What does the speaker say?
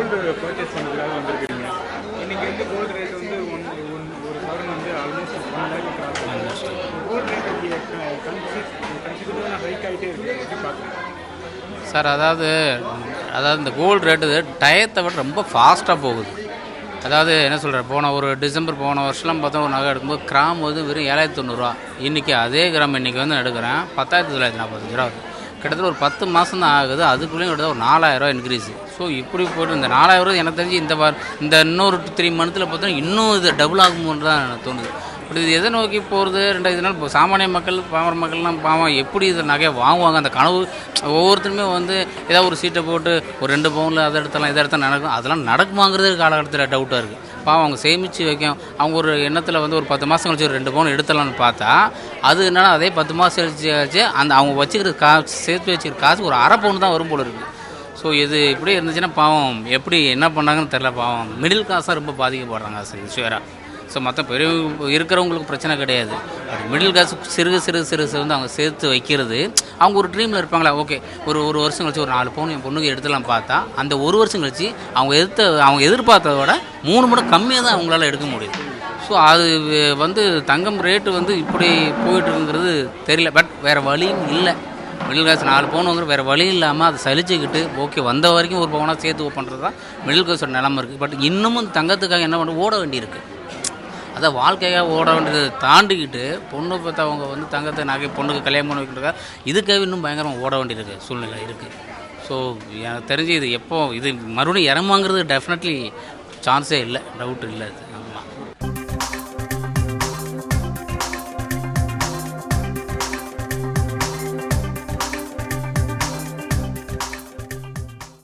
Gold purchase பண்ணுறதுக்காக வந்திருக்கீங்க. இன்றைக்கி வந்து கோல்டு ரேட் வந்து ஒரு சவரன் வந்து ஆல்மோஸ்ட் 1 லேக் கிராஸ் ஆகுது. கோல்டு ரேட் கன்சிடராக ஹைக் ஆகிட்டே இருக்குது. எப்படி பார்க்குறீங்க சார்? அதாவது இந்த கோல்டு ரேட்டு டயத்தை விட ரொம்ப ஃபாஸ்ட்டாக போகுது. அதாவது என்ன சொல்கிறேன், போன டிசம்பர் போன வருஷம்லாம் பார்த்தா ஒரு நகை எடுக்கும்போது கிராம் வந்து வெறும் 7,900. இன்றைக்கி அதே கிராம் இன்றைக்கி வந்து எடுக்கிறேன் 10,945 ரூபா. கிட்டத்தட்ட ஒரு 10 மாதம் தான் ஆகுது. அதுக்குள்ளேயும் கிட்டத்தட்ட ஒரு 4,000 இன்க்ரீஸு. ஸோ இப்படி போய்ட்டு இந்த 4,000 எனக்கு தெரிஞ்சு இந்த இன்னொரு 3 மந்த்தில் பார்த்தோன்னா இன்னும் இது டபுள் ஆகும்னு தான் எனக்கு தோணுது. இப்படி இது எதை நோக்கி போகிறது? 2 நாள் இப்போ சாமானிய மக்கள் பாமர மக்கள்லாம் பாவம் எப்படி இதை நகையை வாங்குவாங்க? அந்த கனவு ஒவ்வொருத்தருமே வந்து ஏதாவது ஒரு சீட்டை போட்டு ஒரு 2 பவுனில் அதை எடுத்தலாம் இதை எடுத்தால் நடக்கும். அதெல்லாம் நடக்குமாங்கிறது காலகட்டத்தில் டவுட்டாக இருக்குது. பாவம் அவங்க சேமித்து வைக்கும். அவங்க ஒரு எண்ணத்தில் வந்து ஒரு 10 மாதம் கழிச்சு ஒரு 2 பவுன் எடுத்துடலான்னு பார்த்தா அது என்னன்னா அதே 10 மாதம் கழிச்சு அந்த அவங்க வச்சுக்கிற காசு சேர்த்து வச்சுக்கிற காசு ஒரு அரை பவுன் தான் வரும் போல இருக்குது. ஸோ இது இப்படி இருந்துச்சுன்னா பாவம் எப்படி என்ன பண்ணாங்கன்னு தெரில. பாவம் மிடில் கிளாஸாக ரொம்ப பாதிக்கப்படுறாங்க ஷுவராக. ஸோ மற்ற பெரிய இருக்கிறவங்களுக்கு பிரச்சனை கிடையாது. மிடில் கிளாஸ் சிறு வந்து அவங்க சேர்த்து வைக்கிறது. அவங்க ஒரு ட்ரீமில் இருப்பாங்களா, ஓகே ஒரு வருஷம் கழிச்சு ஒரு 4 பவுன் என் பொண்ணுக்கு எடுத்துலாம் பார்த்தா அந்த ஒரு வருஷம் கழிச்சு அவங்க எதிர்பார்த்ததை விட 3 மடங்கு கம்மியாக தான் அவங்களால எடுக்க முடியுது. ஸோ அது வந்து தங்கம் ரேட்டு வந்து இப்படி போயிட்டுருங்கிறது தெரியல. பட் வேறு வழியும் இல்லை. மிடில் கிளாஸ் 4 பவுன் வந்து வேறு வழி இல்லாமல் அதை சலிச்சுக்கிட்டு ஓகே வந்த வரைக்கும் ஒரு பவுனாக சேர்த்து பண்ணுறது தான் மிடில் கிளாஸோட நிலமை இருக்குது. பட் இன்னமும் தங்கத்துக்காக என்ன பண்ணுறது, ஓட வேண்டியிருக்கு. அதான் வாழ்க்கையாக ஓட வேண்டியதை தாண்டிக்கிட்டு பொண்ணு பார்த்தவங்க வந்து தங்கத்தை நகை பொண்ணுக்கு கல்யாணம் பண்ணி வைக்கிறதுக்காக இதுக்காக இன்னும் பயங்கரமாக ஓட வேண்டியிருக்கு சூழ்நிலை இருக்குது. ஸோ எனக்கு தெரிஞ்சு இது எப்போ இது மறுபடியும் இறங்குவாங்கிறது டெஃபினெட்லி சான்ஸே இல்லை, டவுட் இல்லை.